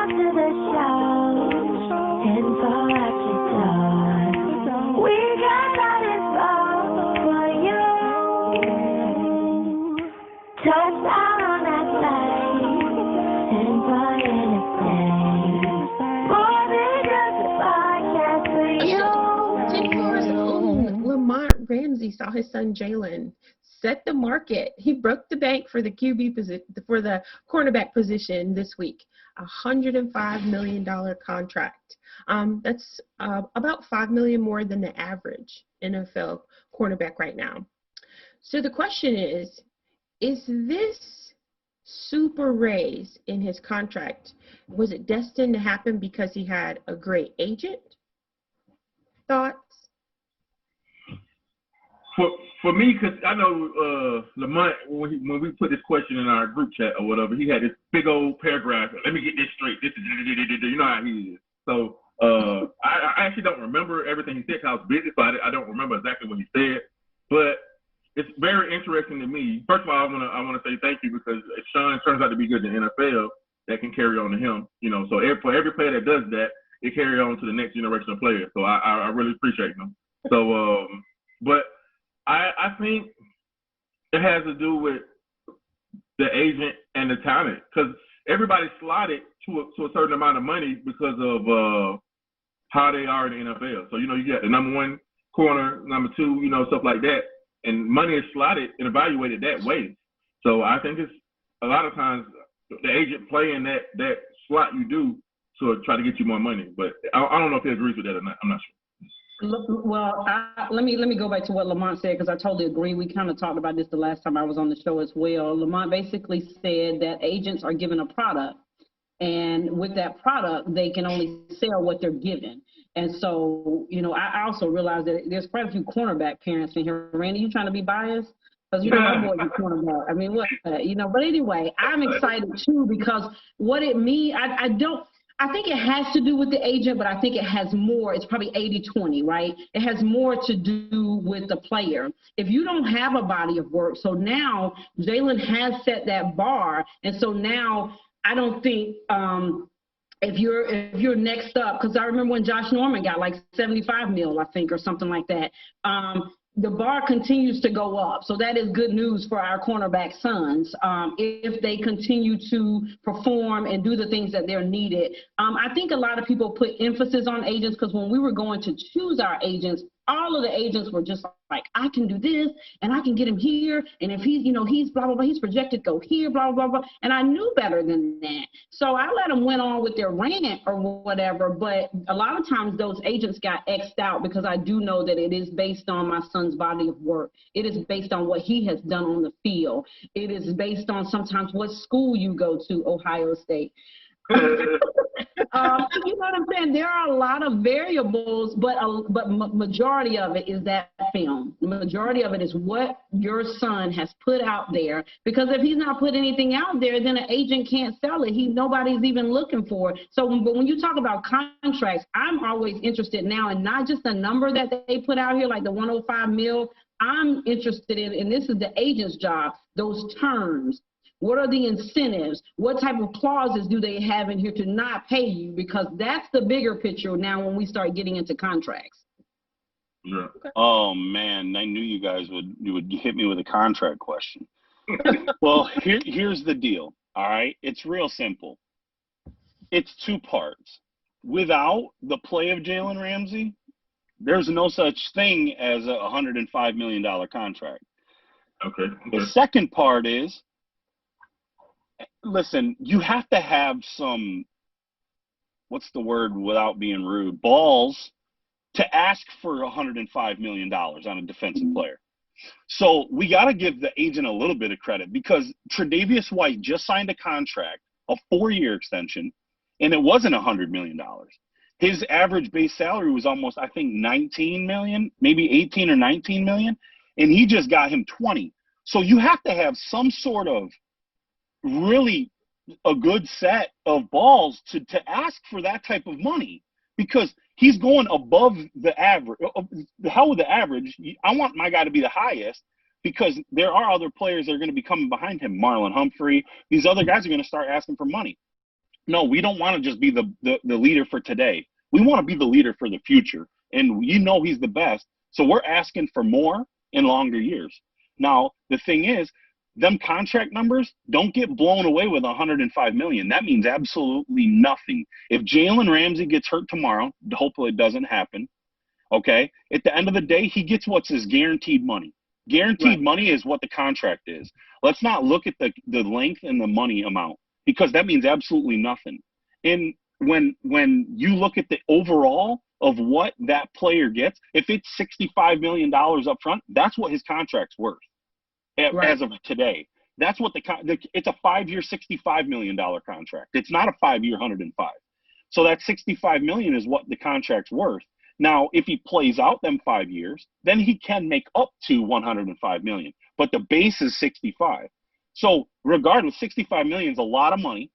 to the show and fall at your door. We got that info for you. Touchdown on that plane and buy anything. More than just a podcast for you. 10 years old, Lamont Ramsey saw his son Jalen set the market. He broke the bank for the QB position, for the cornerback position this week. $105 million contract. That's about $5 million more than the average NFL cornerback right now. So the question is this super raise in his contract, was it destined to happen because he had a great agent? Thoughts? For me, because I know Lamont, when we put this question in our group chat or whatever, he had this big old paragraph. Let me get this straight. This is, you know how he is. So I actually don't remember everything he said because I was busy, so I don't remember exactly what he said. But it's very interesting to me. First of all, I want to say thank you because if Sean turns out to be good in the NFL, that can carry on to him. You know, so for every player that does that, it carries on to the next generation of players. So I really appreciate them. So, but I think it has to do with the agent and the talent because everybody's slotted to a certain amount of money because of how they are in the NFL. So, you know, you got the number one corner, number two, you know, stuff like that. And money is slotted and evaluated that way. So I think it's a lot of times the agent playing that slot you do to try to get you more money. But I don't know if he agrees with that or not. I'm not sure. Well, let me go back to what Lamont said because I totally agree. We kind of talked about this the last time I was on the show as well. Lamont basically said that agents are given a product, and with that product, they can only sell what they're given. And so, you know, I also realized that there's quite a few cornerback parents in here. Randy, you trying to be biased? Because, you know, my boy's a cornerback. I mean, what, you know, but anyway, I'm excited too because what it means, I think it has to do with the agent, but I think it has more. It's probably 80-20, right? It has more to do with the player. If you don't have a body of work, so now Jalen has set that bar, and so now I don't think if you're next up, because I remember when Josh Norman got like 75 mil, I think, or something like that. The bar continues to go up. So that is good news for our cornerback sons if they continue to perform and do the things that they're needed. I think a lot of people put emphasis on agents because when we were going to choose our agents, all of the agents were just like, I can do this and I can get him here. And if he's, you know, he's blah, blah, blah, he's projected to go here, blah, blah, blah. And I knew better than that. So I let them went on with their rant or whatever. But a lot of times those agents got X'd out because I do know that it is based on my son's body of work. It is based on what he has done on the field. It is based on sometimes what school you go to, Ohio State. You know what I'm saying? There are a lot of variables, but majority of it is that film. The majority of it is what your son has put out there. Because if he's not put anything out there, then an agent can't sell it. Nobody's even looking for it. So, but when you talk about contracts, I'm always interested now in not just the number that they put out here, like the 105 mil. I'm interested in, and this is the agent's job, those terms. What are the incentives? What type of clauses do they have in here to not pay you? Because that's the bigger picture now when we start getting into contracts. Yeah. Oh, man, I knew you guys would hit me with a contract question. Well, here's the deal, all right? It's real simple. It's two parts. Without the play of Jalen Ramsey, there's no such thing as a $105 million contract. Okay. The second part is, listen, you have to have some, what's the word without being rude, balls to ask for $105 million on a defensive player. So we got to give the agent a little bit of credit because Tre'Davious White just signed a contract, a 4-year extension, and it wasn't $100 million. His average base salary was almost, I think, 19 million, maybe 18 or 19 million, and he just got him 20. So you have to have some sort of really a good set of balls to ask for that type of money because he's going above the average. The hell with the average. I want my guy to be the highest because there are other players that are going to be coming behind him. Marlon Humphrey, these other guys are going to start asking for money. No, we don't want to just be the leader for today. We want to be the leader for the future. And he's the best. So we're asking for more and longer years. Now, the thing is, them contract numbers don't get blown away with $105 million. That means absolutely nothing. If Jalen Ramsey gets hurt tomorrow, hopefully it doesn't happen, okay, at the end of the day, he gets what's his guaranteed money. Guaranteed money is what the contract is. Let's not look at the length and the money amount, because that means absolutely nothing. And when you look at the overall of what that player gets, if it's $65 million up front, that's what his contract's worth as of today. That's what it's a 5-year, $65 million contract. It's not a 5-year, 105. So that $65 million is what the contract's worth. Now, if he plays out them 5 years, then he can make up to $105 million. But the base is 65. So regardless, $65 million is a lot of money.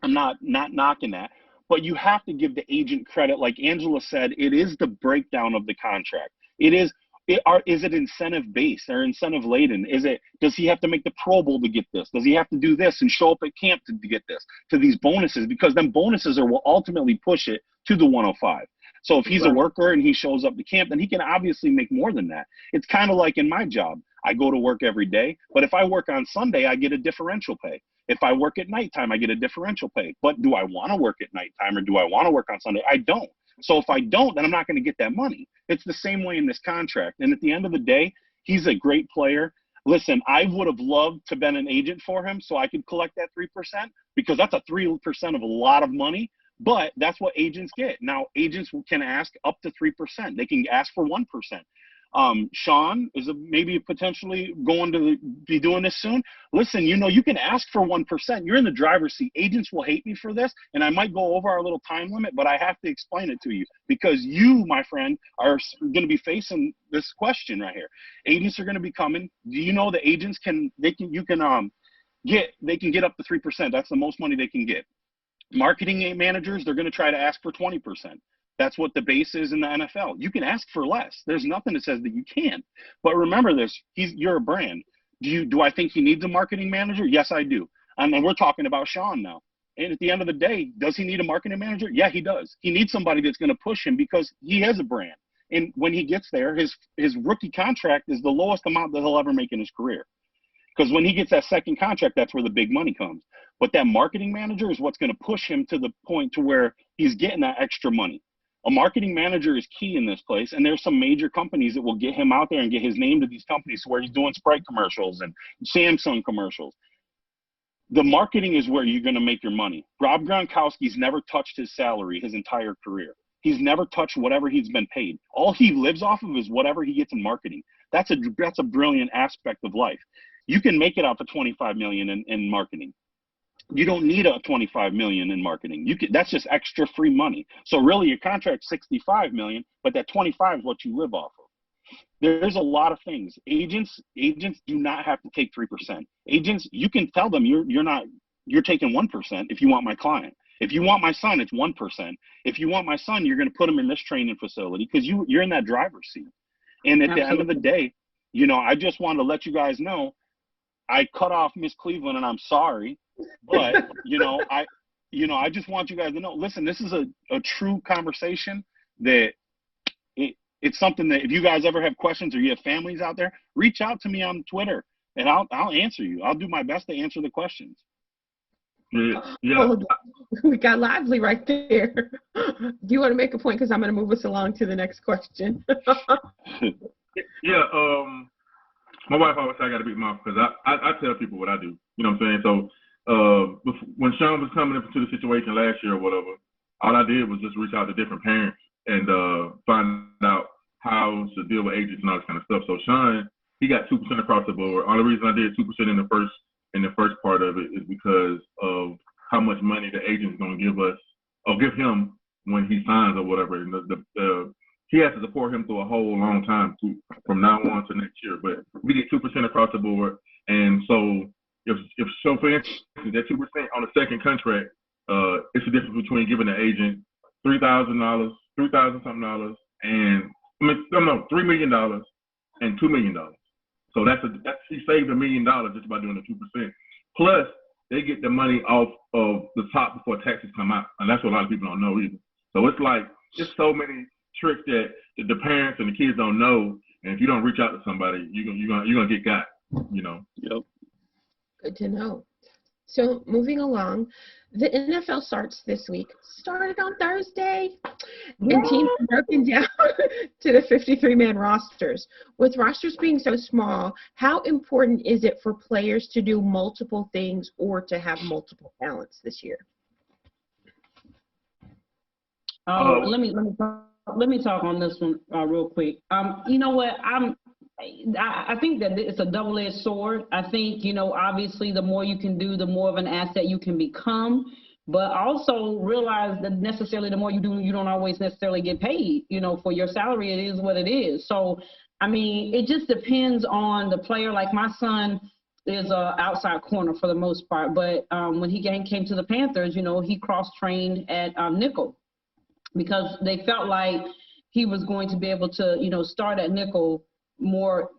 I'm not knocking that. But you have to give the agent credit. Like Angela said, it is the breakdown of the contract. Is it incentive based or incentive laden? Does he have to make the Pro Bowl to get this? Does he have to do this and show up at camp to get this, to these bonuses? Because then bonuses will ultimately push it to the 105. So if he's a worker and he shows up to camp, then he can obviously make more than that. It's kind of like in my job. I go to work every day, but if I work on Sunday, I get a differential pay. If I work at nighttime, I get a differential pay. But do I want to work at nighttime or do I want to work on Sunday? I don't. So if I don't, then I'm not going to get that money. It's the same way in this contract. And at the end of the day, he's a great player. Listen, I would have loved to have been an agent for him so I could collect that 3%, because that's a 3% of a lot of money. But that's what agents get. Now, agents can ask up to 3%. They can ask for 1%. Sean is maybe potentially going to be doing this soon. Listen, you can ask for 1%. You're in the driver's seat. Agents will hate me for this, and I might go over our little time limit, but I have to explain it to you because you, my friend, are going to be facing this question right here. Agents are going to be coming. Do you know the agents can get up to 3%? That's the most money they can get. Marketing managers, they're going to try to ask for 20%. That's what the base is in the NFL. You can ask for less. There's nothing that says that you can't. But remember this, you're a brand. Do I think he needs a marketing manager? Yes, I do. And then we're talking about Sean now. And at the end of the day, does he need a marketing manager? Yeah, he does. He needs somebody that's going to push him because he has a brand. And when he gets there, his rookie contract is the lowest amount that he'll ever make in his career. Because when he gets that second contract, that's where the big money comes. But that marketing manager is what's going to push him to the point to where he's getting that extra money. A marketing manager is key in this place, and there's some major companies that will get him out there and get his name to these companies where he's doing Sprite commercials and Samsung commercials. The marketing is where you're going to make your money. Rob Gronkowski's never touched his salary his entire career. He's never touched whatever he's been paid. All he lives off of is whatever he gets in marketing. That's a brilliant aspect of life. You can make it out for $25 million in marketing. You don't need a $25 million in marketing. That's just extra free money. So really your contract's $65 million, but that 25 is what you live off of. There's a lot of things. Agents do not have to take 3%. Agents, you can tell them you're taking 1% if you want my client. If you want my son, it's 1%. If you want my son, you're going to put him in this training facility because you're in that driver's seat. And at the end of the day, I just wanted to let you guys know I cut off Miss Cleveland and I'm sorry. But, I just want you guys to know, listen, this is a true conversation that it's something that if you guys ever have questions or you have families out there, reach out to me on Twitter and I'll answer you. I'll do my best to answer the questions. Yeah. Oh, we got lively right there. Do you want to make a point? Because I'm going to move us along to the next question. Yeah. My wife always say I got to beat mouth because I tell people what I do. You know what I'm saying? So when Sean was coming into the situation last year or whatever, all I did was just reach out to different parents and find out how to deal with agents and all this kind of stuff. So Sean, he got 2% across the board. Only reason I did 2% in the first part of it is because of how much money the agent's going to give us or give him when he signs or whatever. And he has to support him through a whole long time from now on to next year. But we get 2% across the board. And so for instance, that 2% on the second contract, it's the difference between giving the agent $3,000, $3,000-something, and $3 million and $2 million. So he saved $1 million just by doing the 2%. Plus, they get the money off of the top before taxes come out, and that's what a lot of people don't know either. So it's like there's so many tricks that the parents and the kids don't know, and if you don't reach out to somebody, you're gonna get got. You know. Yep. Good to know. So moving along, the NFL starts this week. Started on Thursday, and teams are broken down to the 53-man rosters. With rosters being so small, how important is it for players to do multiple things or to have multiple talents this year? Let me talk on this one real quick. You know what? I think that it's a double-edged sword. I think, obviously the more you can do, the more of an asset you can become. But also realize that necessarily the more you do, you don't always necessarily get paid, for your salary. It is what it is. So, I mean, it just depends on the player. Like my son is a outside corner for the most part. But when he came to the Panthers, he cross-trained at nickel because they felt like he was going to be able to, start at nickel more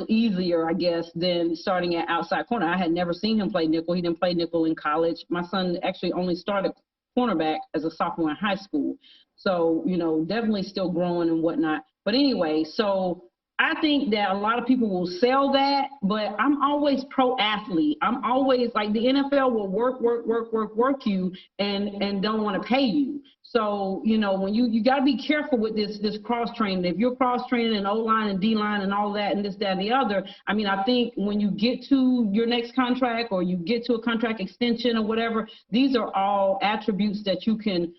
easier, I guess, than starting at outside corner. I had never seen him play nickel. He didn't play nickel in college. My son actually only started cornerback as a sophomore in high school. So, definitely still growing and whatnot. But anyway, so I think that a lot of people will sell that, but I'm always pro-athlete. I'm always like the NFL will work you and don't want to pay you. So, when you got to be careful with this cross-training. If you're cross-training in O-line and D-line and all that and this, that, and the other, I mean, I think when you get to your next contract or you get to a contract extension or whatever, these are all attributes that you can,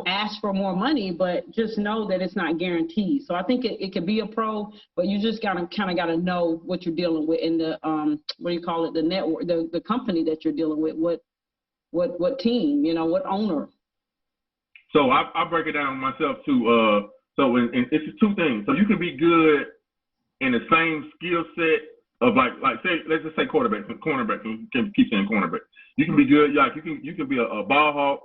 ask for more money, but just know that it's not guaranteed. So I think it could be a pro, but you just kind of got to know what you're dealing with in the, the network, the company that you're dealing with, what team, what owner. So I break it down myself too. So it's two things. So you can be good in the same skill set of like say let's just say quarterbacks and cornerbacks. We can keep saying cornerbacks. You can be good. Like you can be a ball hawk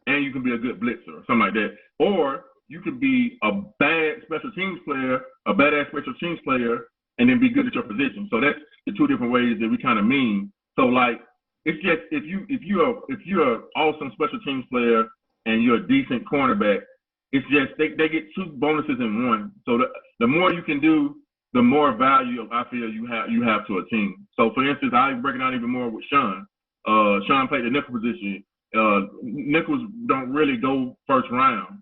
and you can be a good blitzer or something like that. Or you could be a bad special teams player, a badass special teams player, and then be good at your position. So that's the two different ways that we kind of mean. So like it's just if you're an awesome special teams player and you're a decent cornerback, it's just they get two bonuses in one. So the more you can do, the more value I feel you have to a team. So for instance, I break it down even more with Sean. Sean played the nickel position. Nickels don't really go first round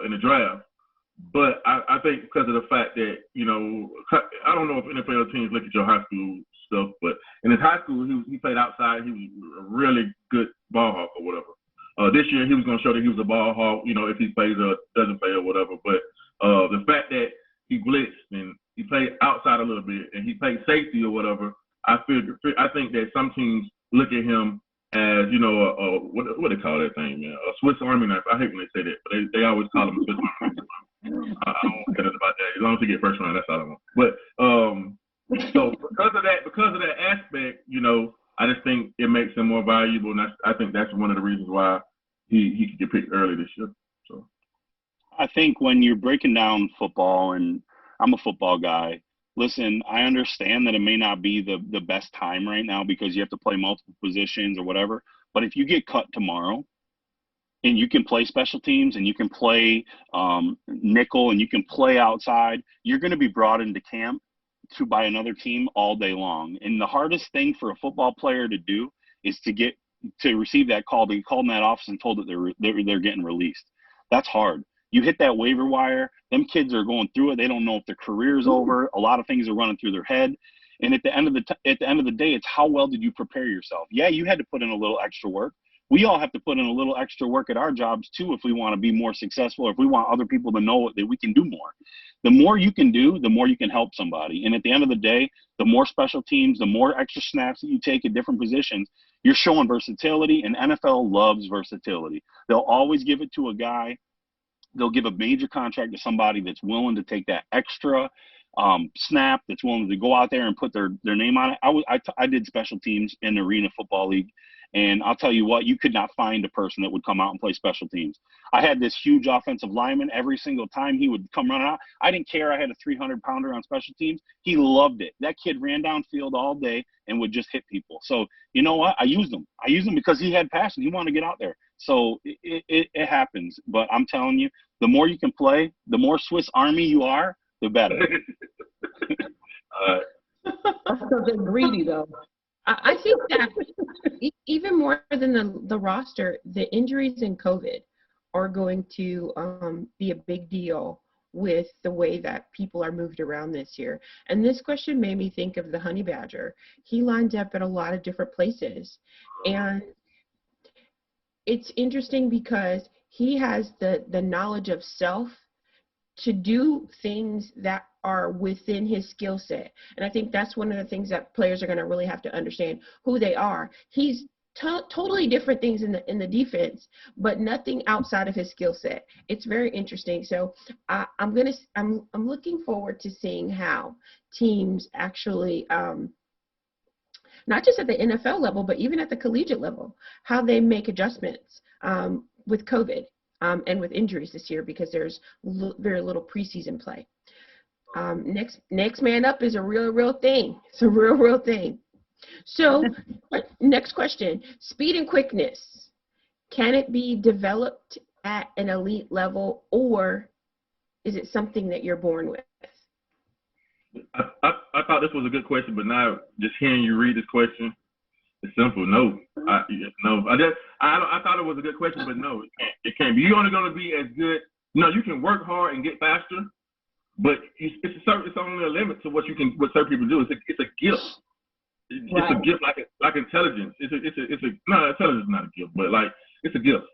in the draft, but I think because of the fact that I don't know if NFL teams look at your high school stuff, but in his high school he played outside. He was a really good ball hawk or whatever. This year he was going to show that he was a ball hawk, if he plays or doesn't play or whatever. But the fact that he blitzed and he played outside a little bit and he played safety or whatever, I think that some teams look at him as what they call that thing, man, a Swiss Army knife. I hate when they say that, but they always call him a Swiss Army knife. I don't care about that. As long as he get first round, that's all I want. But so because of that aspect, I just think it makes him more valuable, and I think that's one of the reasons why he could get picked early this year. So I think when you're breaking down football, and I'm a football guy, listen, I understand that it may not be the best time right now because you have to play multiple positions or whatever, but if you get cut tomorrow and you can play special teams and you can play nickel and you can play outside, you're going to be brought into camp by another team all day long. And the hardest thing for a football player to do is to receive that call, to be called in that office and told that they're getting released. That's hard. You hit that waiver wire, them kids are going through it. They don't know if their career is over. A lot of things are running through their head. And at the end of the day, it's how well did you prepare yourself? Yeah, you had to put in a little extra work. We all have to put in a little extra work at our jobs too if we want to be more successful, or if we want other people to know that we can do more. The more you can do, the more you can help somebody. And at the end of the day, the more special teams, the more extra snaps that you take at different positions, you're showing versatility, and NFL loves versatility. They'll always give it to a guy. They'll give a major contract to somebody that's willing to take that extra snap, that's willing to go out there and put their name on it. I did special teams in the Arena Football League, And I'll tell you what, you could not find a person that would come out and play special teams. I had this huge offensive lineman. Every single time he would come running out, I didn't care. I had a 300-pounder on special teams. He loved it. That kid ran downfield all day and would just hit people. So you know what? I used him. Because he had passion. He wanted to get out there. So it happens. But I'm telling you, the more you can play, the more Swiss Army you are, the better. That's because they're greedy, though. I think that even more than the roster, the injuries and COVID are going to be a big deal with the way that people are moved around this year. And this question made me think of the honey badger. He lines up at a lot of different places. And it's interesting because he has the knowledge of self to do things that are within his skill set. And I think that's one of the things that players are going to really have to understand who they are. He's totally different things in the defense, but nothing outside of his skill set. It's very interesting. So I'm looking forward to seeing how teams actually, not just at the NFL level, but even at the collegiate level, how they make adjustments with COVID and with injuries this year, because there's very little preseason play. Next man up is a real thing. It's a real thing. So next question, speed and quickness. Can it be developed at an elite level, or is it something that you're born with? I thought this was a good question, but now just hearing you read this question, it's simple. No. No. I thought it was a good question, but no, it can't be. You're only going to be as good. No, you can work hard and get faster, but it's only a limit to what certain people do. It's a gift. It's a gift like intelligence. No, intelligence is not a gift, but like it's a gift.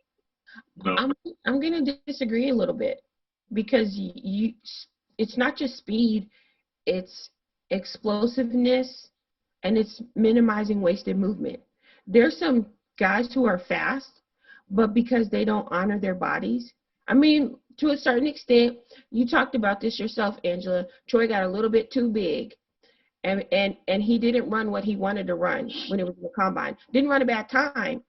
No. I'm going to disagree a little bit, because it's not just speed, it's explosiveness, and it's minimizing wasted movement. There's some guys who are fast, but because they don't honor their bodies. I mean, to a certain extent, you talked about this yourself, Angela. Troy got a little bit too big, and he didn't run what he wanted to run when it was in the combine. Didn't run a bad time.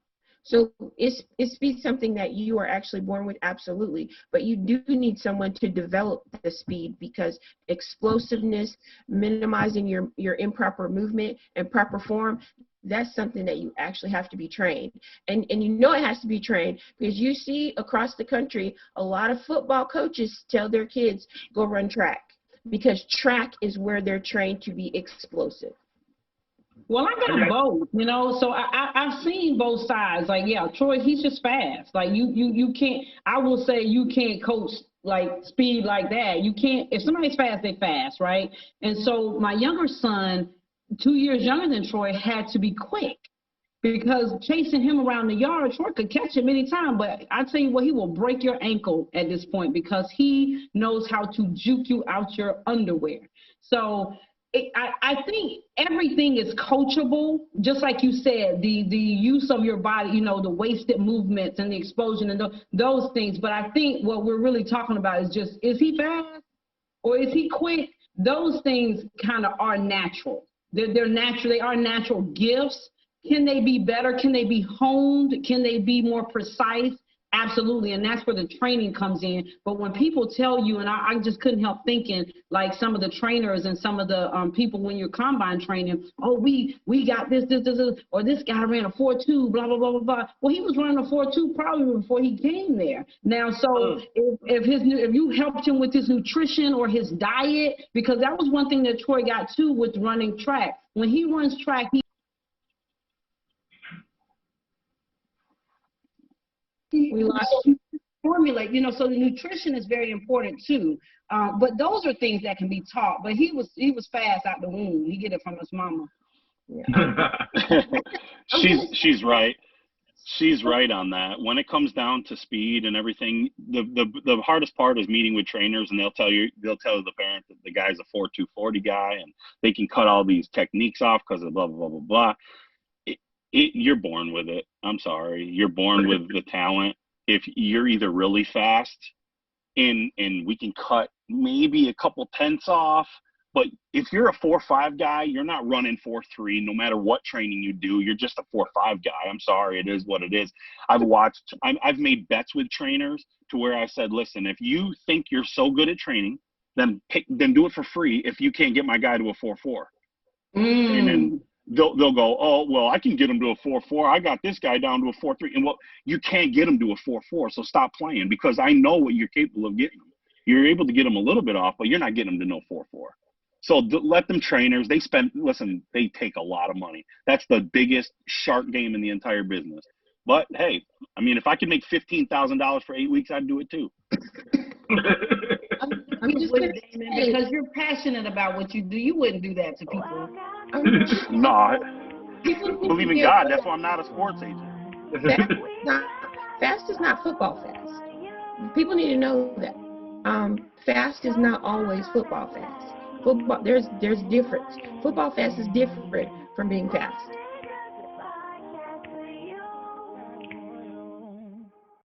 So is speed something that you are actually born with? Absolutely. But you do need someone to develop the speed, because explosiveness, minimizing your improper movement and proper form, that's something that you actually have to be trained. And you know it has to be trained, because you see across the country a lot of football coaches tell their kids, go run track, because track is where they're trained to be explosive. Well, I got both, so I've seen both sides. Like, yeah, Troy, he's just fast. Like, you can't, I will say you can't coach like speed like that. You can't, if somebody's fast, they fast, right? And so my younger son, 2 years younger than Troy, had to be quick, because chasing him around the yard, Troy could catch him anytime. But I tell you what, he will break your ankle at this point, because he knows how to juke you out your underwear. So I think everything is coachable, just like you said, the use of your body, the wasted movements and the explosion and those things. But I think what we're really talking about is just, is he fast or is he quick? Those things kind of are natural. They're natural. They are natural gifts. Can they be better? Can they be honed? Can they be more precise? Absolutely, and that's where the training comes in. But when people tell you, and I just couldn't help thinking, like some of the trainers and some of the people when you're combine training, oh, we got this, or this guy ran a 4.2, blah, blah, blah, blah, blah. Well, he was running a 4.2 probably before he came there. Now, so if you helped him with his nutrition or his diet, because that was one thing that Troy got too with running track. When he runs track, we lost formulate, so the nutrition is very important too. But those are things that can be taught. But he was fast out the womb. He get it from his mama. Yeah. She's right. She's right on that. When it comes down to speed and everything, the hardest part is meeting with trainers, and they'll tell the parent that the guy's a 4.240 guy, and they can cut all these techniques off because of blah blah blah blah blah. You're born with it. I'm sorry. You're born with the talent. If you're either really fast and we can cut maybe a couple tenths off, But if you're a 4.5 guy, you're not running 4.3 no matter what training you do. You're just a 4.5 guy. I'm sorry, it is what it is. I've made bets with trainers to where I said, listen, if you think you're so good at training, then do it for free if you can't get my guy to a 4.4. And then they'll go, oh, well, I can get him to a 4.4. I got this guy down to a 4.3. And well, you can't get him to a 4.4, so stop playing, because I know what you're capable of getting him. You're able to get him a little bit off, but you're not getting him to no 4.4. So let them trainers, they take a lot of money. That's the biggest shark game in the entire business. But hey, I mean, if I could make $15,000 for 8 weeks, I'd do it too. I'm just Damon, because you're passionate about what you do, you wouldn't do that to people. No, believe in God. That's why I'm not a sports agent. Fast is not football fast. People need to know that. Fast is not always football fast. Football, there's difference. Football fast is different from being fast.